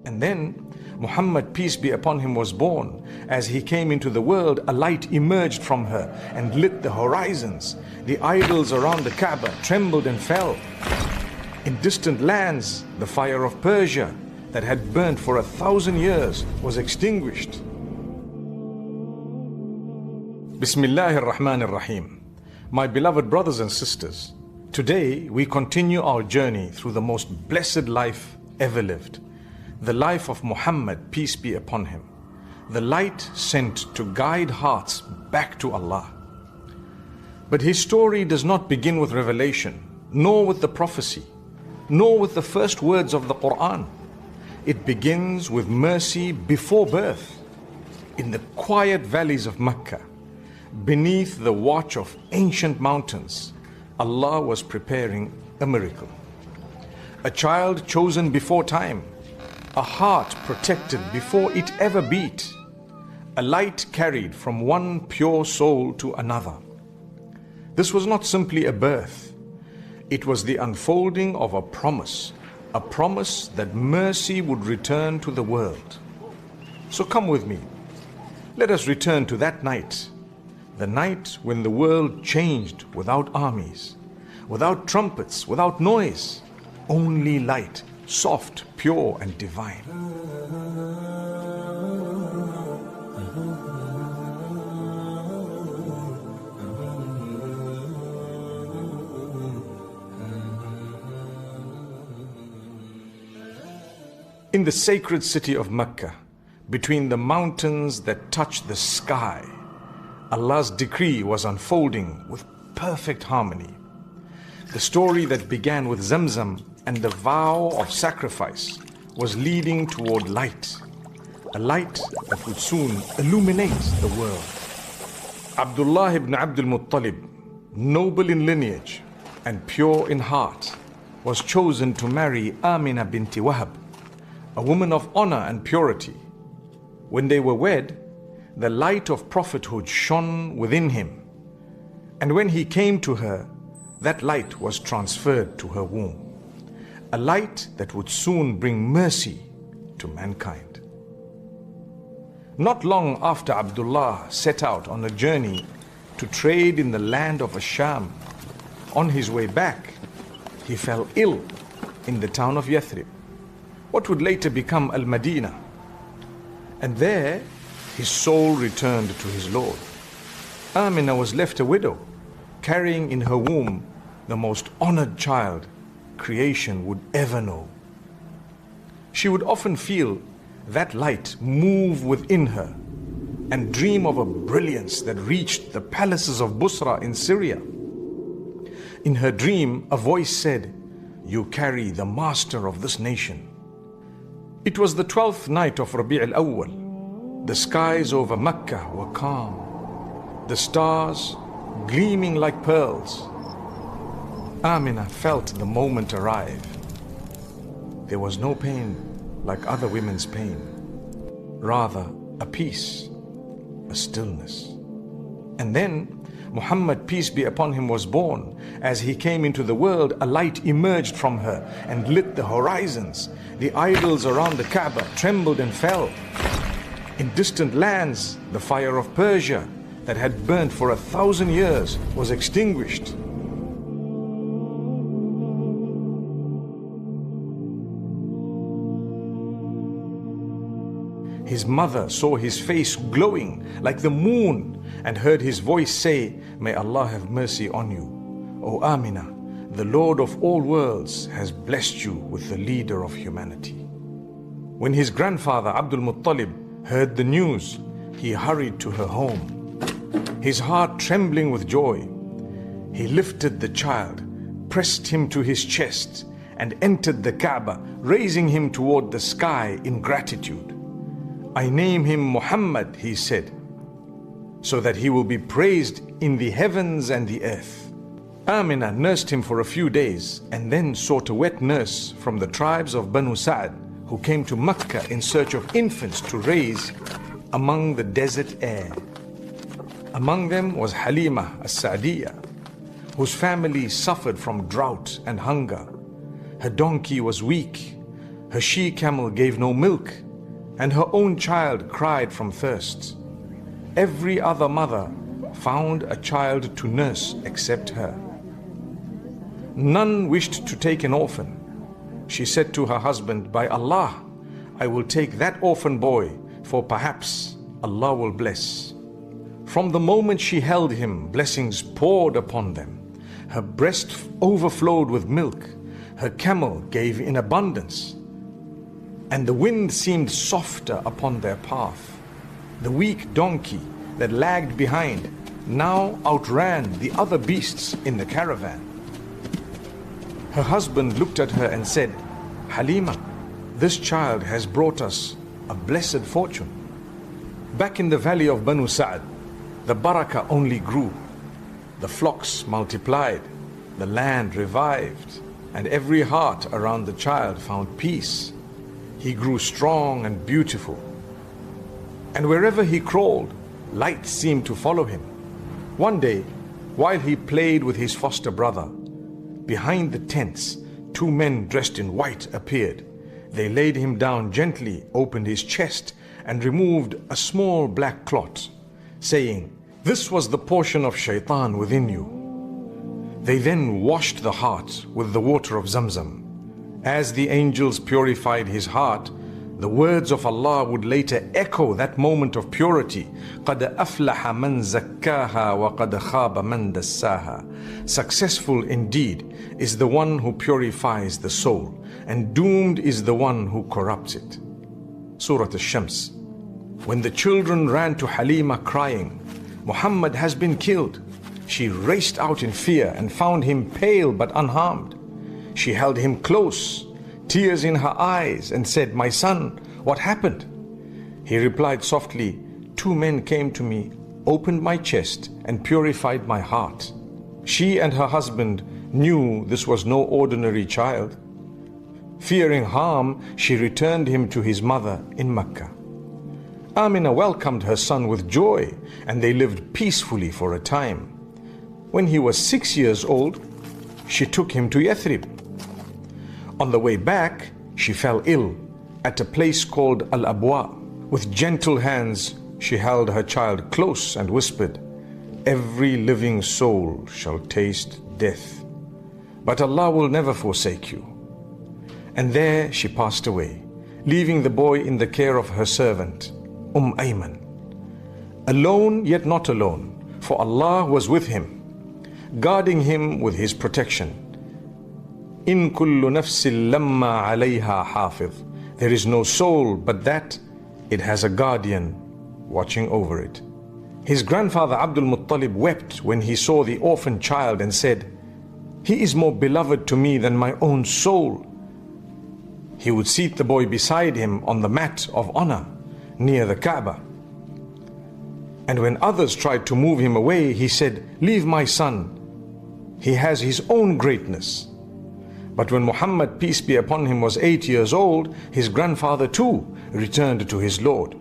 And then Muhammad, peace be upon him, was born. As he came into the world, a light emerged from her and lit the horizons. The idols around the Kaaba trembled and fell. In distant lands, the fire of Persia that had burnt for 1,000 years was extinguished. Bismillahir Rahmanir Rahim. My beloved brothers and sisters, today we continue our journey through the most blessed life ever lived, the life of Muhammad, peace be upon him, the light sent to guide hearts back to Allah. But his story does not begin with revelation, nor with the prophecy, nor with the first words of the Quran. It begins with mercy before birth. In the quiet valleys of Makkah, beneath the watch of ancient mountains, Allah was preparing a miracle. A child chosen before time, a heart protected before it ever beat, a light carried from one pure soul to another. This was not simply a birth, it was the unfolding of a promise that mercy would return to the world. So come with me, let us return to that night, the night when the world changed without armies, without trumpets, without noise, only light, soft, pure and divine. In the sacred city of Makkah, between the mountains that touch the sky, Allah's decree was unfolding with perfect harmony. The story that began with Zamzam and the vow of sacrifice was leading toward light, a light that would soon illuminate the world. Abdullah ibn al-Muṭṭalib, noble in lineage and pure in heart, was chosen to marry Āminah binti Wahab, a woman of honor and purity. When they were wed, the light of prophethood shone within him, and when he came to her, that light was transferred to her womb, a light that would soon bring mercy to mankind. Not long after Abdullah set out on a journey to trade in the land of Asham, on his way back, he fell ill in the town of Yathrib, what would later become al-Madinah. And there, his soul returned to his Lord. Āminah was left a widow, carrying in her womb the most honored child creation would ever know. She would often feel that light move within her and dream of a brilliance that reached the palaces of Busra in Syria. In her dream, a voice said, "You carry the master of this nation." It was the 12th night of Rabi' al-Awwal. The skies over Makkah were calm, the stars gleaming like pearls. Āminah felt the moment arrive. There was no pain like other women's pain, rather a peace, a stillness. And then Muhammad, peace be upon him, was born. As he came into the world, a light emerged from her and lit the horizons. The idols around the Kaaba trembled and fell. In distant lands, the fire of Persia that had burnt for 1,000 years was extinguished. His mother saw his face glowing like the moon and heard his voice say, "May Allah have mercy on you. O Āminah, the Lord of all worlds has blessed you with the leader of humanity." When his grandfather Abdul-Muṭṭalib heard the news, he hurried to her home. His heart trembling with joy, he lifted the child, pressed him to his chest, and entered the Kaaba, raising him toward the sky in gratitude. "I name him Muhammad," he said, "so that he will be praised in the heavens and the earth." Āminah nursed him for a few days and then sought a wet nurse from the tribes of Banū Sa, who came to Makkah in search of infants to raise among the desert air. Among them was Ḥalīmah as-Sa'diyah, whose family suffered from drought and hunger. Her donkey was weak, Her she-camel gave no milk, and her own child cried from thirst. Every other mother found a child to nurse except her. None wished to take an orphan. She said to her husband, "By Allah, I will take that orphan boy, for perhaps Allah will bless." From the moment she held him, blessings poured upon them. Her breast overflowed with milk. Her camel gave in abundance, and the wind seemed softer upon their path. The weak donkey that lagged behind now outran the other beasts in the caravan. Her husband looked at her and said, "Ḥalīmah, this child has brought us a blessed fortune." Back in the valley of Banū Sa, the barakah only grew. The flocks multiplied, the land revived, and every heart around the child found peace. He grew strong and beautiful, and wherever he crawled, light seemed to follow him. One day, while he played with his foster brother, behind the tents, two men dressed in white appeared. They laid him down gently, opened his chest, and removed a small black clot, saying, "This was the portion of shaitan within you." They then washed the heart with the water of Zamzam. As the angels purified his heart, the words of Allah would later echo that moment of purity. قَدْ أَفْلَحَ مَنْ زَكَّاهَا وَقَدْ خَابَ مَنْ دَسَّاهَا. Successful indeed is the one who purifies the soul, and doomed is the one who corrupts it. Surah Al-Shams. When the children ran to Ḥalīmah crying, "Muhammad has been killed," she raced out in fear and found him pale but unharmed. She held him close, tears in her eyes, and said, "My son, what happened?" He replied softly, "Two men came to me, opened my chest, and purified my heart." She and her husband knew this was no ordinary child. Fearing harm, she returned him to his mother in Makkah. Āminah welcomed her son with joy, and they lived peacefully for a time. When he was 6 years old, she took him to Yathrib. On the way back, she fell ill at a place called al-Abwa. With gentle hands, she held her child close and whispered, "Every living soul shall taste death, but Allah will never forsake you." And there she passed away, leaving the boy in the care of her servant, Ayman. Alone yet not alone, for Allah was with him, guarding him with his protection. إِن كُلُّ نَفْسٍ لَمَّا عَلَيْهَا حَافِظ. There is no soul but that it has a guardian watching over it. His grandfather al-Muṭṭalib wept when he saw the orphan child and said, "He is more beloved to me than my own soul." He would seat the boy beside him on the mat of honor near the Kaaba. And when others tried to move him away, he said, "Leave my son. He has his own greatness." But when Muhammad, peace be upon him, was 8 years old, his grandfather too returned to his Lord.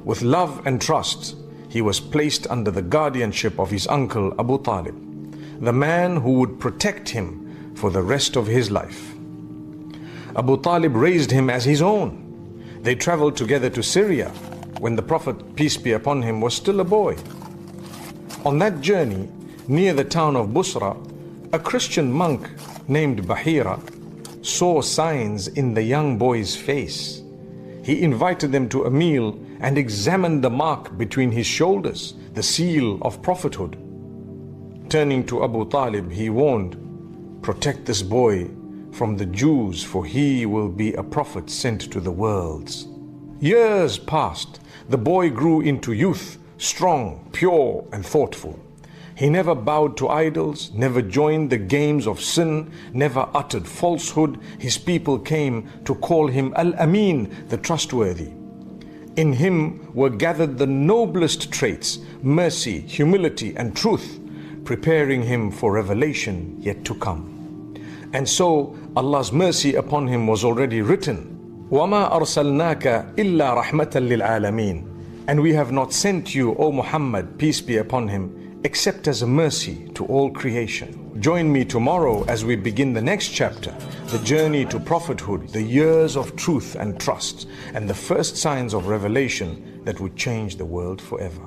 With love and trust, he was placed under the guardianship of his uncle Abu Ṭālib, the man who would protect him for the rest of his life. Abu Ṭālib raised him as his own. They traveled together to Syria when the Prophet, peace be upon him, was still a boy. On that journey, near the town of Busra, a Christian monk named Bahira saw signs in the young boy's face. He invited them to a meal and examined the mark between his shoulders, the seal of prophethood. Turning to Abu Ṭālib, he warned, "Protect this boy from the Jews, for he will be a prophet sent to the worlds." Years passed. The boy grew into youth, strong, pure, and thoughtful. He never bowed to idols, never joined the games of sin, never uttered falsehood. His people came to call him al-Amin, the trustworthy. In him were gathered the noblest traits, mercy, humility, and truth, preparing him for revelation yet to come. And so Allah's mercy upon him was already written, وَمَا أَرْسَلْنَاكَ إِلَّا رَحْمَةً لِلْعَالَمِينَ. And we have not sent you, O Muhammad, peace be upon him, except as a mercy to all creation. Join me tomorrow as we begin the next chapter, the journey to prophethood, the years of truth and trust, and the first signs of revelation that would change the world forever.